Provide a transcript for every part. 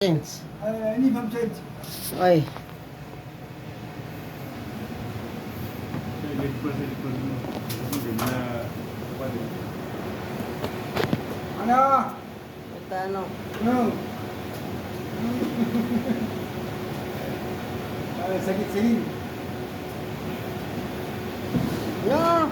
Thanks. Any from church? Ay, Ano? ito ano? No. Sakit. No!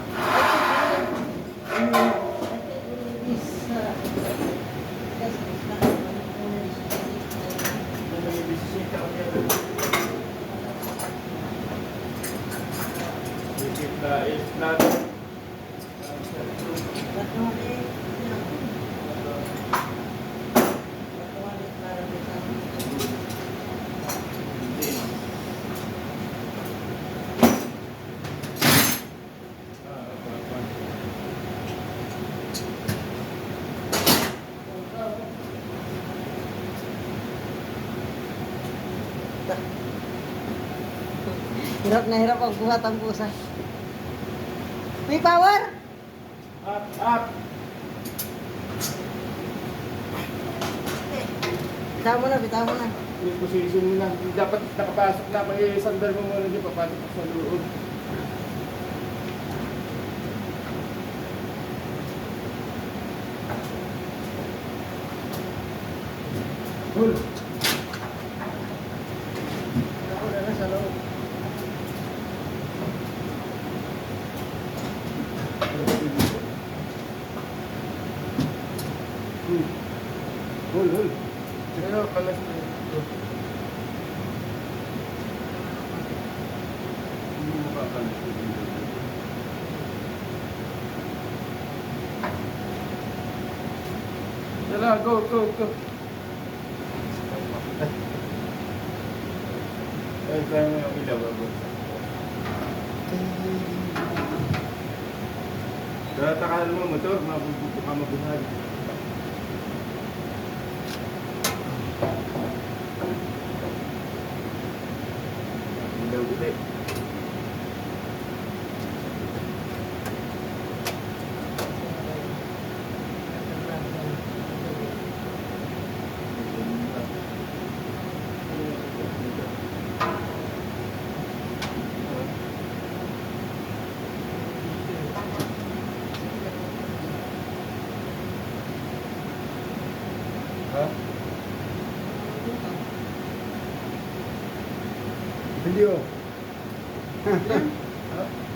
Hirap na hirap ang buhat ang pusa. May power! Up. Bitaw mo na. Yung position mo na. Dapat nakapasok na. May sandal mo muna dyan. Papasok sa loob. Hul. Ako na sa loob. Hul. Sino kalas mo ito? Hindi mo makakalas mo dito. Yala, go. Ay, kaya mo yung ilaw, go. Takalan mo motor, mabubuto ka mabuhay. Ilaw ulit. Ha? Video. Ha?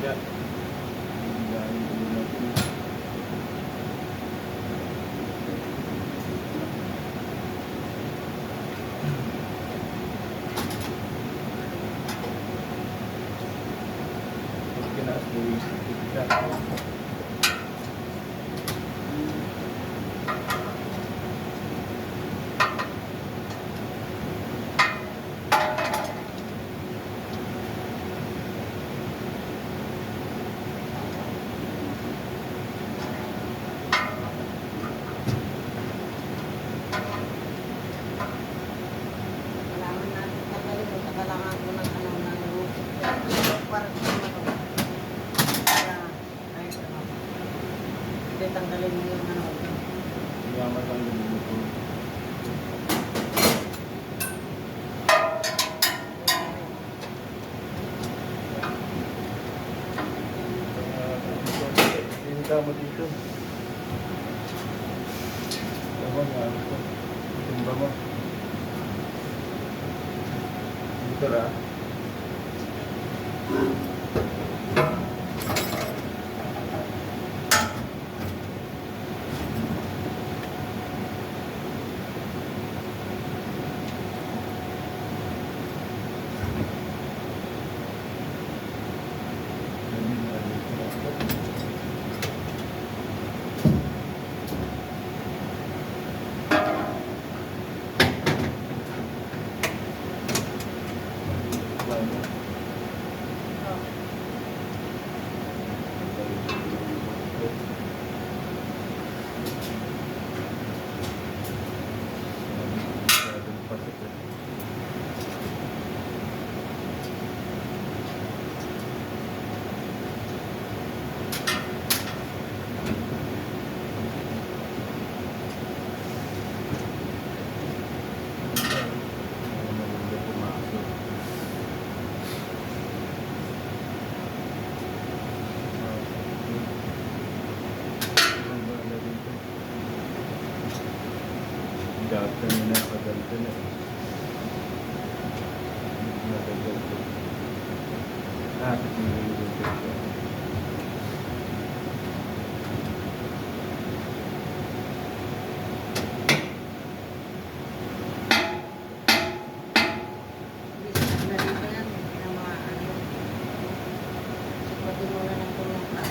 kaya. Dahil hindi natin. Pag kinaas mo yung kita. Kailangan natin tanggalin o kailangan ko ng ano ng para sa ano. Para ay ano. Hindi tanggalin mo yung ano. Yaman lang yung luto. Sinita mo dito. Tama nga ito. Tumba mo. Dito ra. Data na nakadalta na. Nakadalta. Nakit mo yung dito. Na dito yan ng mga ano. Pati mo na ng tulong pa.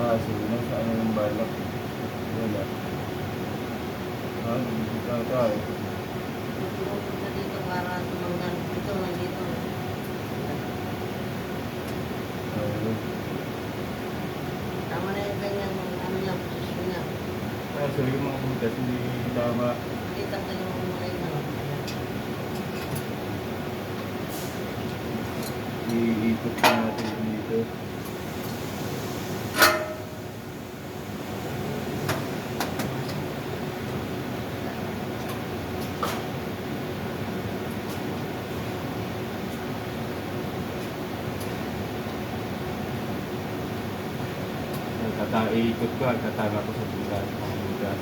Kaso, nasa ano yung balak? Wala. Hindi ka tayo. Pupunta dito para tumanggal. Ito lang dito. Tama na yung ganyan, ano niya, posisyon niya. Kaso, yung mga butas, hindi tama. Hindi tanggalin mo muna yung ano. Iikot pa natin dito. Iikot ko, katama ko sa butas. Mga butas.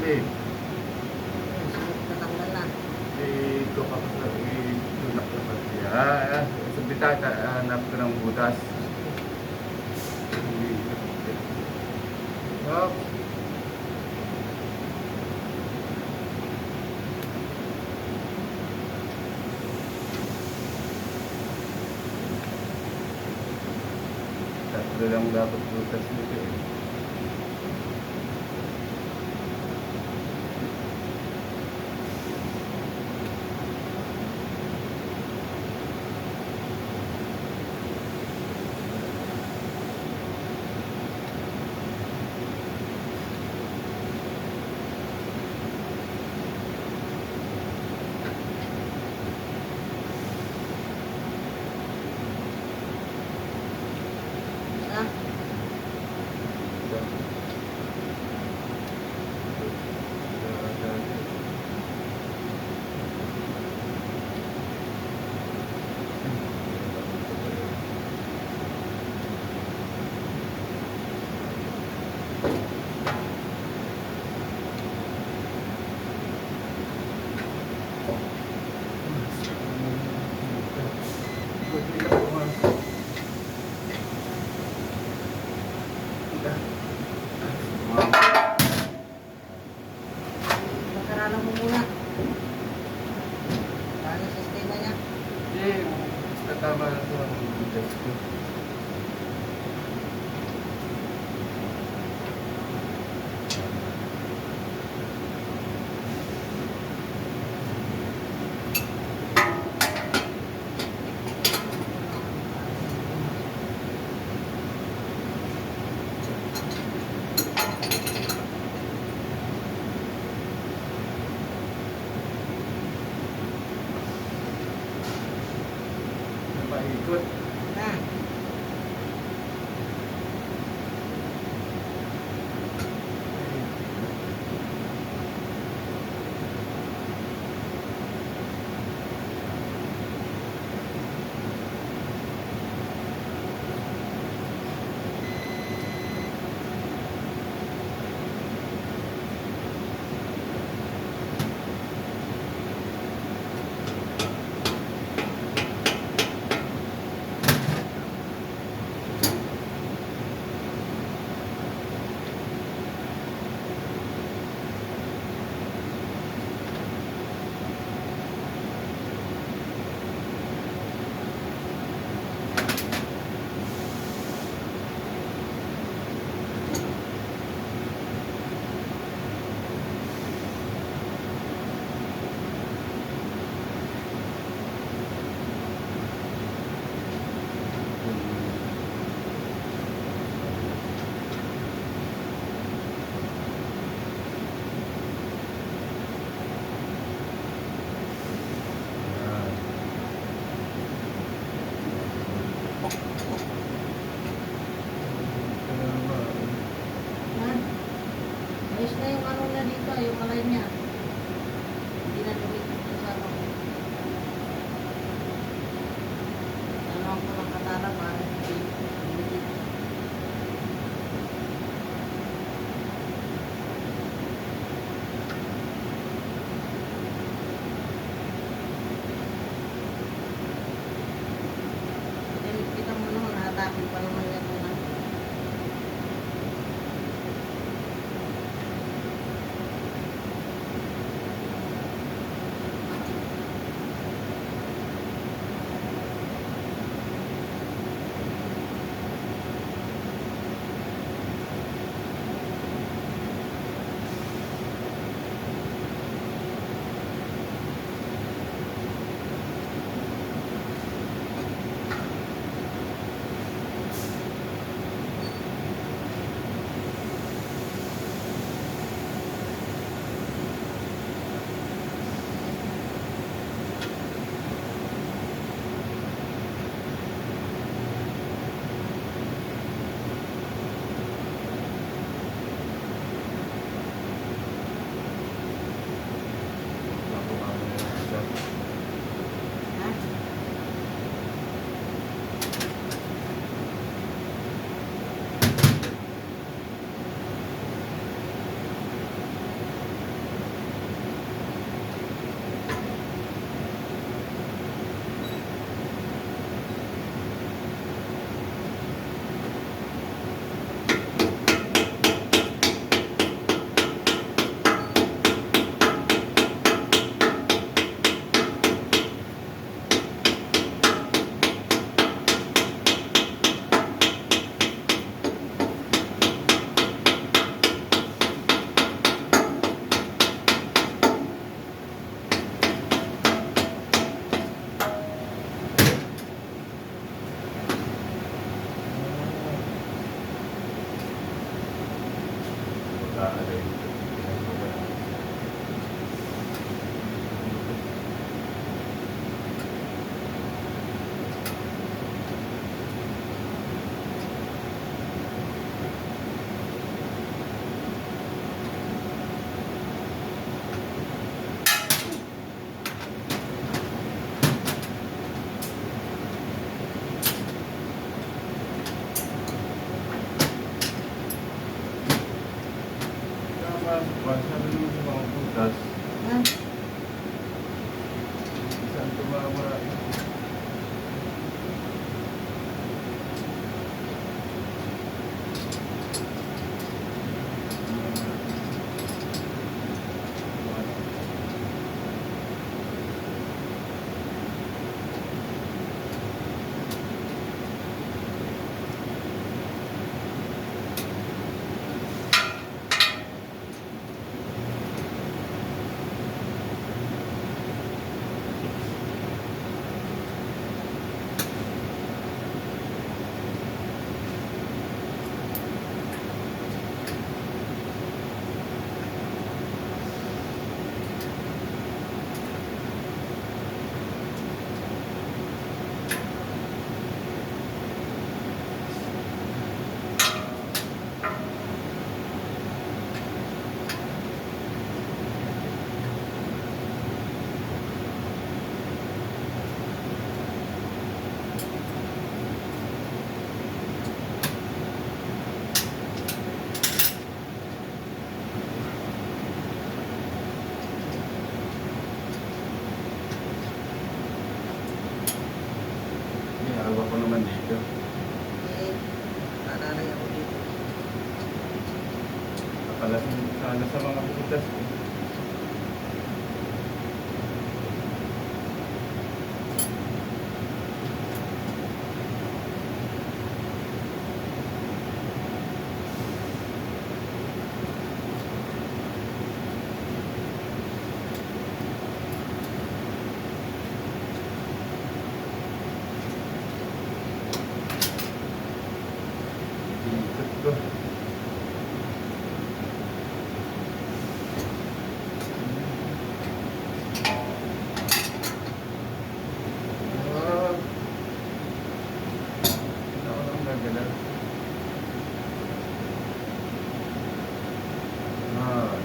Eh, Natanggal na. ito pa sa tulak na pa siya. Sa bitata, hanap ko ng butas. Oh. Tatlo lang dapat butas nito eh. Isa. Pagkaralan mo muna. Paano sa sistema niya? Eh, basta tama na ito ang butas ko. Napaikot. Na. Ha? Ayos na yung ano na dito, yung malay niya. Hindi na lumikit sa ano. Ano ako ng katara para hindi lumikit. Then, kita mo naman, nahatapin pa naman yan ng ano. Aalay. Sabi naman sa mga butas, Ha? saan tumama? Hawak ko naman dito. Eh, nananay ako dito. Nakalasin sana sa mga butas. Ikot ko. Ako lang nagalaw. Ay.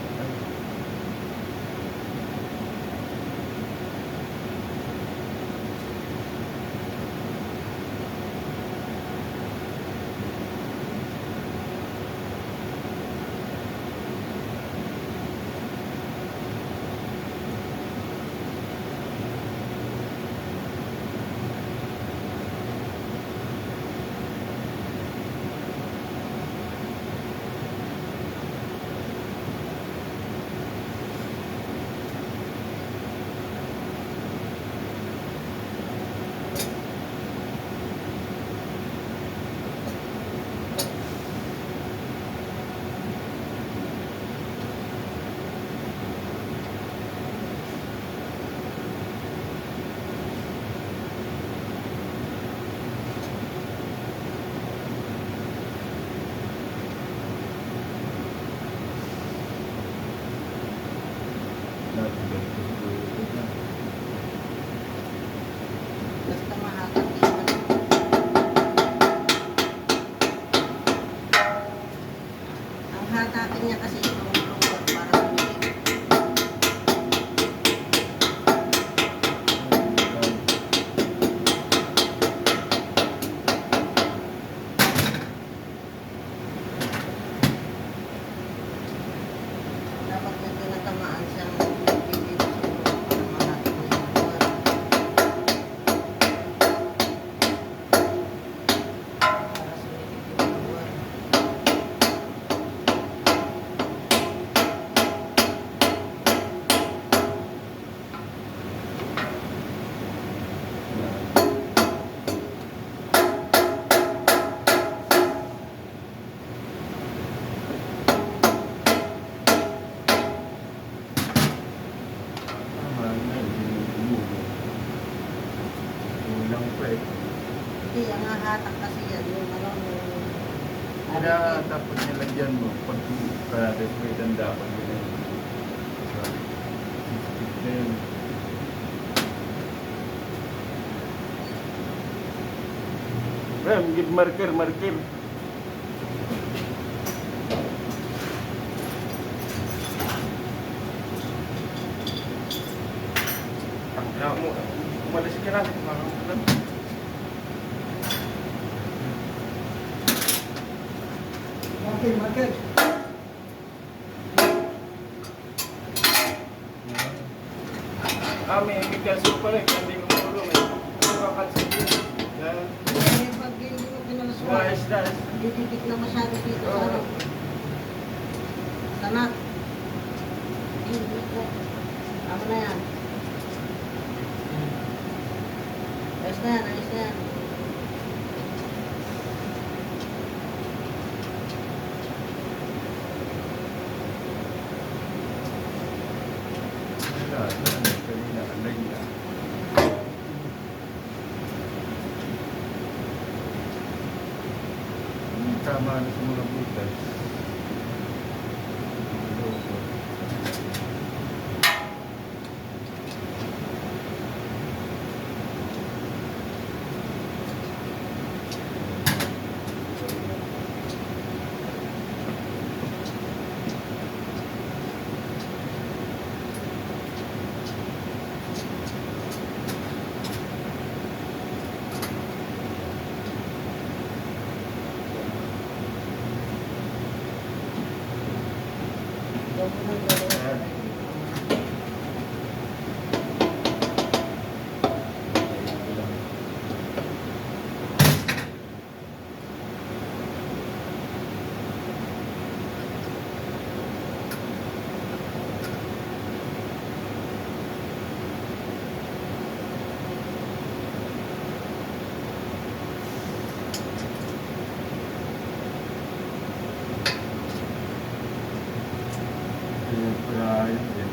Basta mahatak din man. Ang hatakin niya kasi itong lungkot para bumili. Dapat yung tinatamaan siyang bibili sa lungkot para mahatak niya yung buwan. Para sumitik yung buwan. Kaya dapat nilagyan mo pag ka-respetan dapat yun. System. Ram, give marker. Ang mo, umalis ka na. Makakamulan. Market. May kalso pala. Hindi ko tulong. May kalso din. Eh, pag hindi mo pinalaswa, didikit na masyado dito sa ano. Sanat. Hindi ko. Ako na yan. Ayos na yan. Tama na sa mga butas.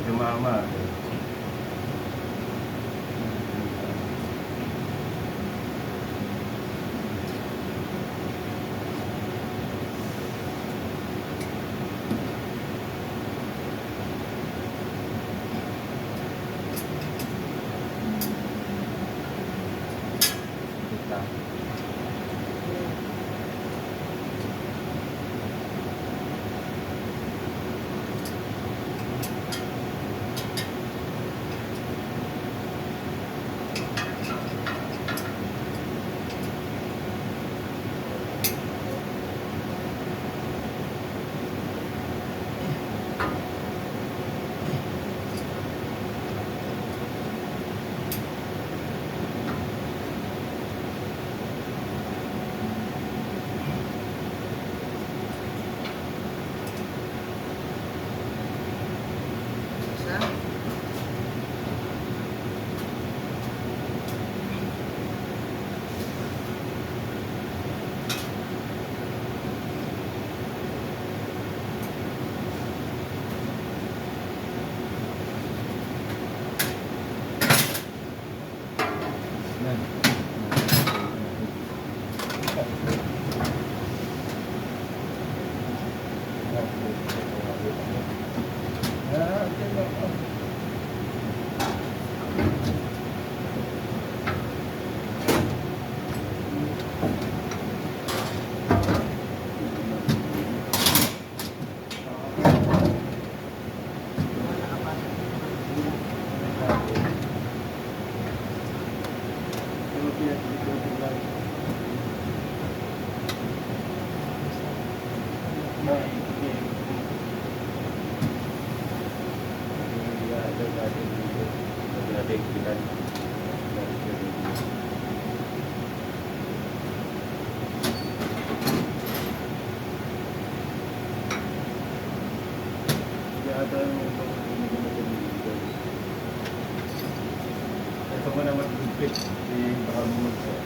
Tumama. Ito mo naman good baka bumagsak.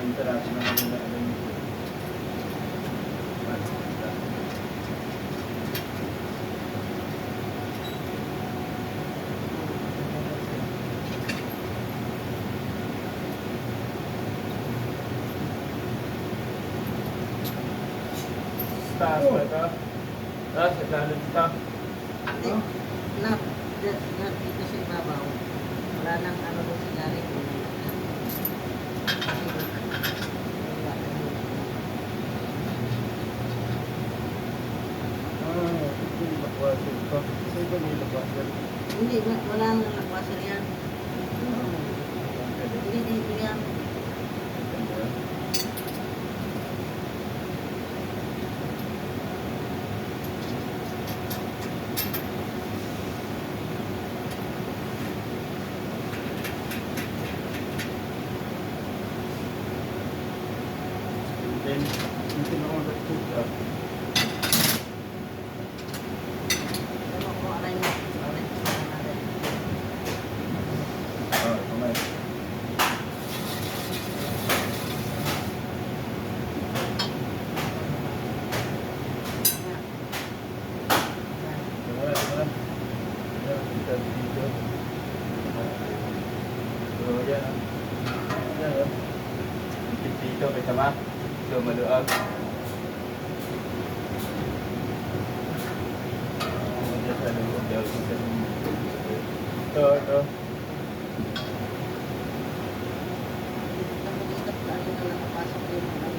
Punta natin na kami na alam nito. Taas ba ito? Taas, ilalim ito. Hindi. Dito sa ibabaw. Wala nang ano doon sa ilalim. Ito yung lakwasan ito. Sa iba may lakwasan. Hindi, wala nang nakwasan yan. Hindi, dito yan. Then, ito na ako nagtuta. Ano ko, alay mo. Alay mo sa natin. Kamay. Ayan. Kita dito. So, yan. Yan. Dito, may sama. So, maluag. Diyan sa loob. Ito. Lalo na nakapasok yung mga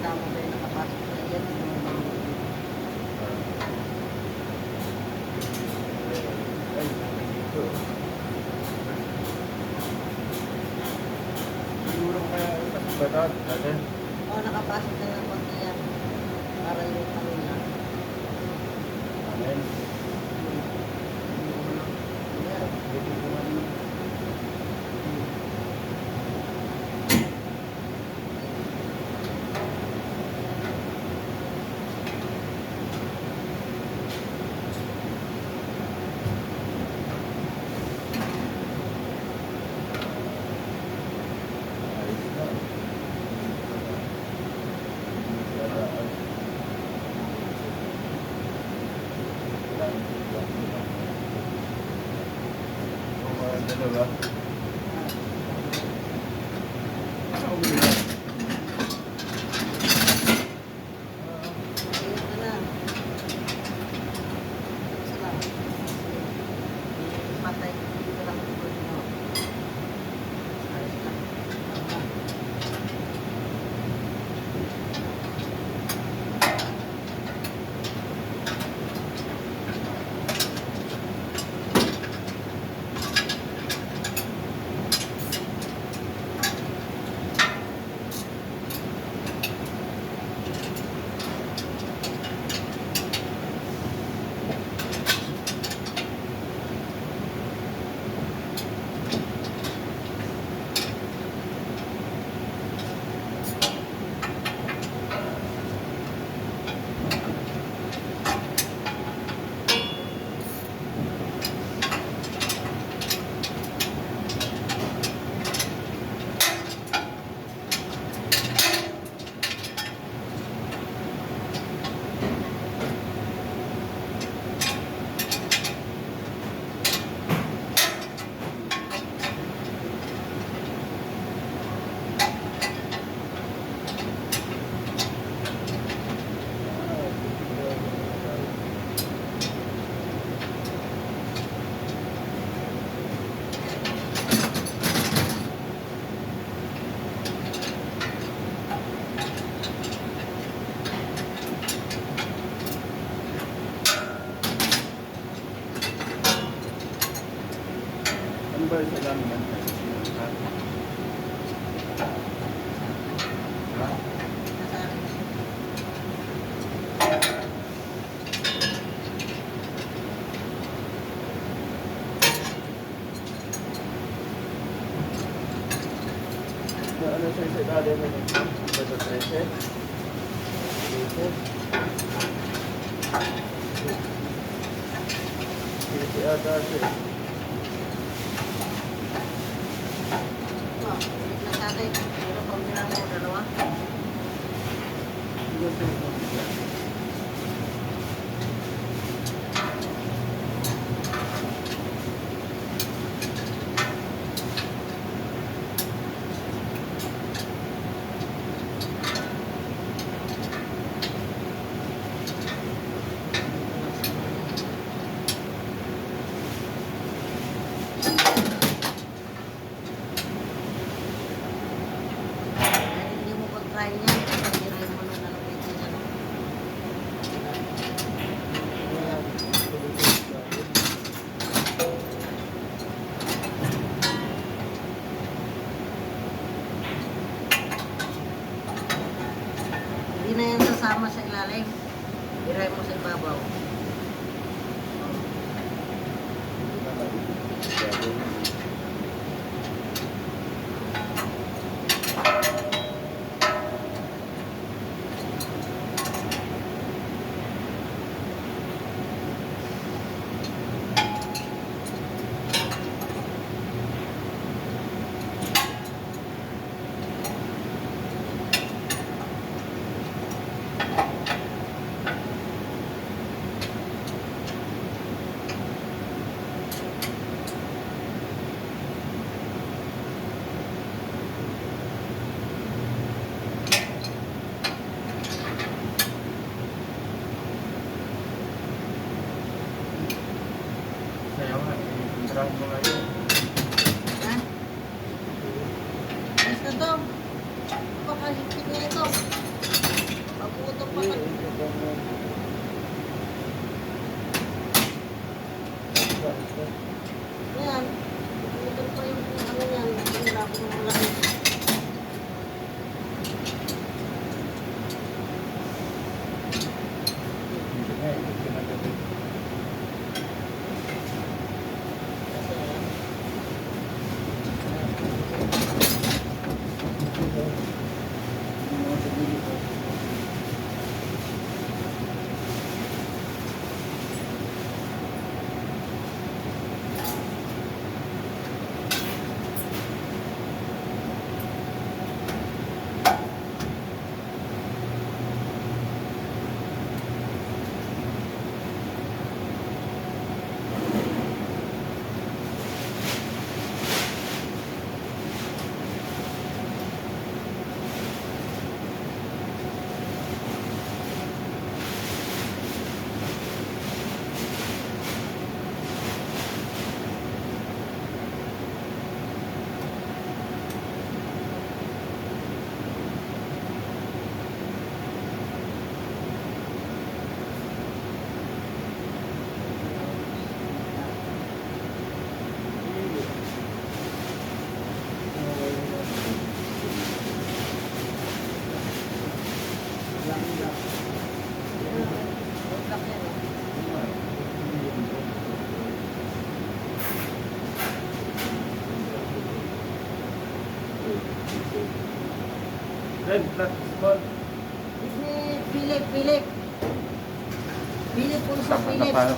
tama ba yung nakapasok na yan. Ay, dito. Siguro kaya batat natin. Oo, nakapasok na ng konti yan. Para yung kanina. Amen. Yan. Ayos na. Dalawa. Ano ko ba? Ayun na lang. Isa lang. Patay. Dito lang ang tuloy mo. Ayos lang. Ano ba sa dami yan? Ha? Nasa akin. Ano sa isa ilalim mo nito? Basta 13? 13? Hindi ata siya. Oh, ulit na sa akin. Pero pag nilangin Dahil hindi mo pag-try niyan, kasi hindi mo na nalapit sa dyan. Hindi na yan sasama sa ilalim. Iray mo sa ibabaw. Kaya nga, i-try mo ngayon. Ha? Yes na to. Pakalipit na ito. Pag-utok pa ka. Ayan. Pag-utok pa yung ano yan. Hirap mo malaki. Hindi nga, kinagabi. Utak yan. Red, black, small. Disney, Philip, Philip. Philip po sa Philip. Napano?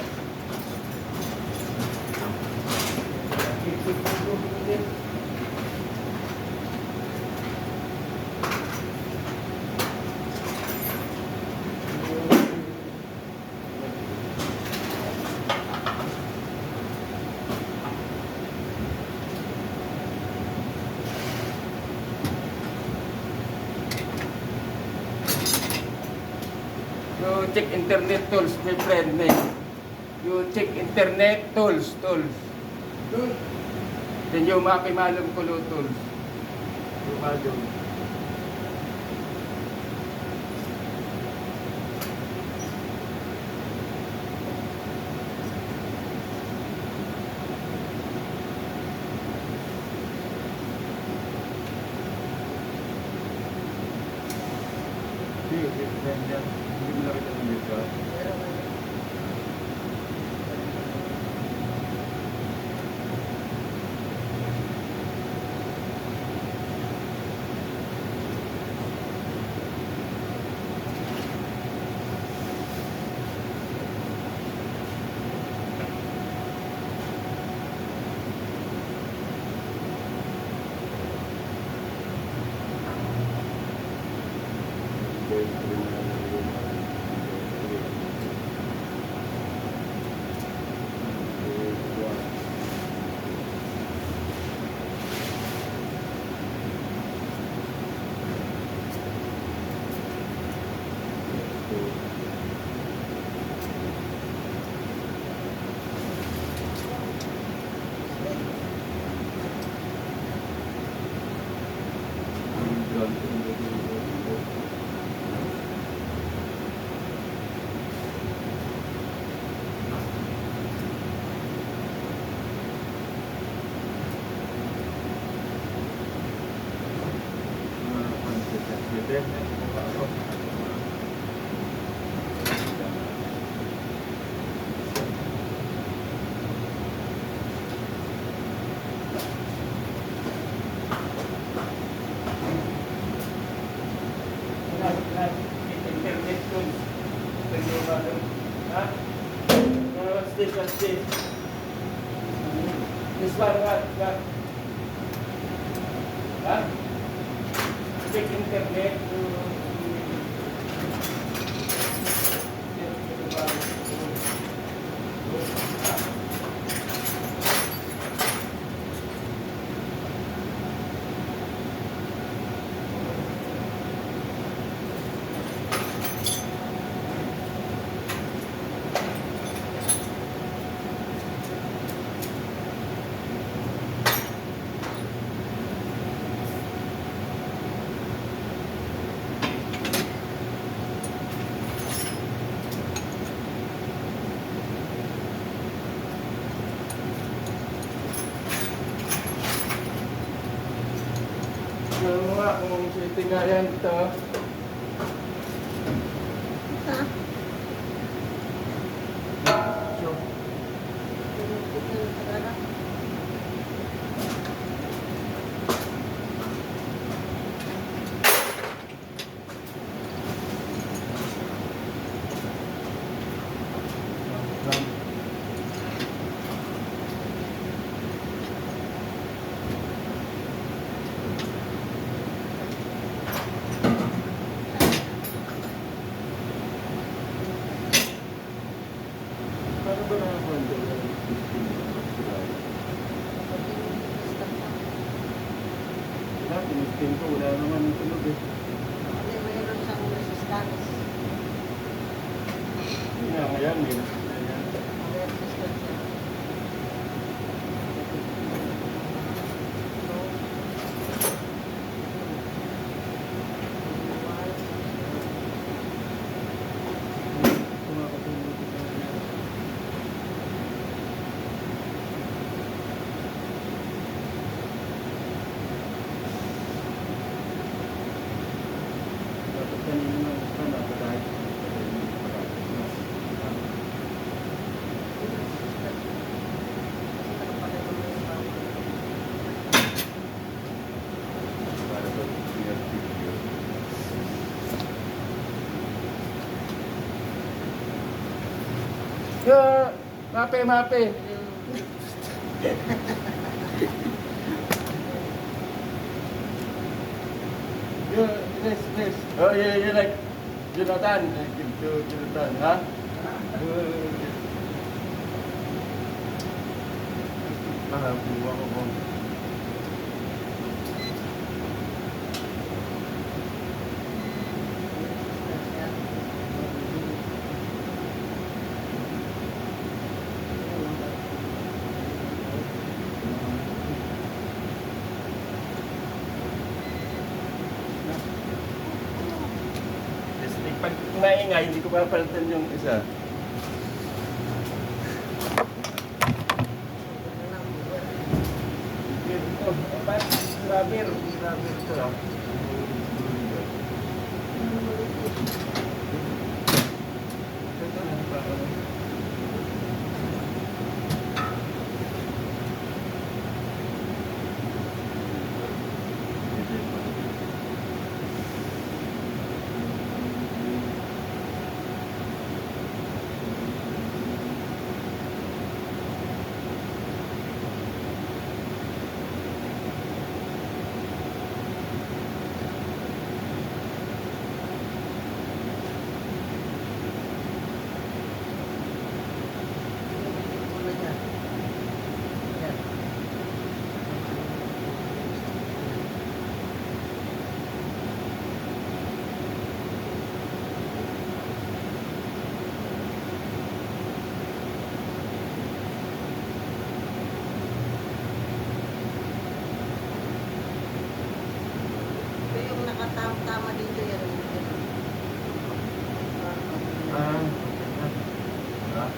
You check internet tools, my friend name. You check internet tools. Then you makimalong kulo tools. Malum. Hindi mo nakita ng dito. Internet tools. Ha? What's this? What's this? This one, what? Ha? Speak internet to Alam mo nga kung setting nga yan dito. Ha? So, paano ba nakakontrol ang system mo? Wala, tinistin ko. Wala naman yung tunog eh. Mayroon siyang resistance. Yun nga, ngayon, may yan. May resistance siya. Dapat kanina nga, nakadahit. Para sa video. Mape. Yes. Oh, yeah, you like Jonathan. Give to Jonathan, ha? Buwa ko. Pag naingay, hindi ko papalitan yung isa. Ito, apat, rubber ito. Ito na pa. tama dito yan. Ah. Ah.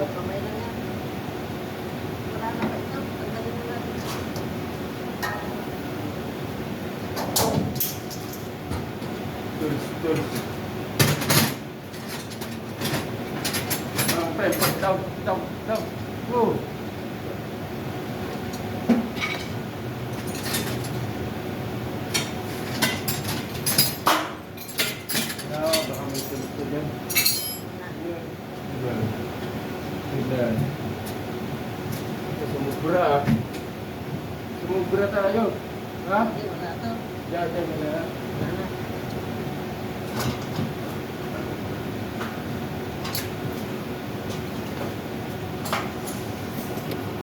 Kamay lang yan. Wala na ba ito? Tanggalin mo natin. Terus. Down. Oh. Baka may tulog yan. Ayan. Ito sumubra ah. Sumubra tayo. Ha? Hindi, wala to. Diyan na. Wala na.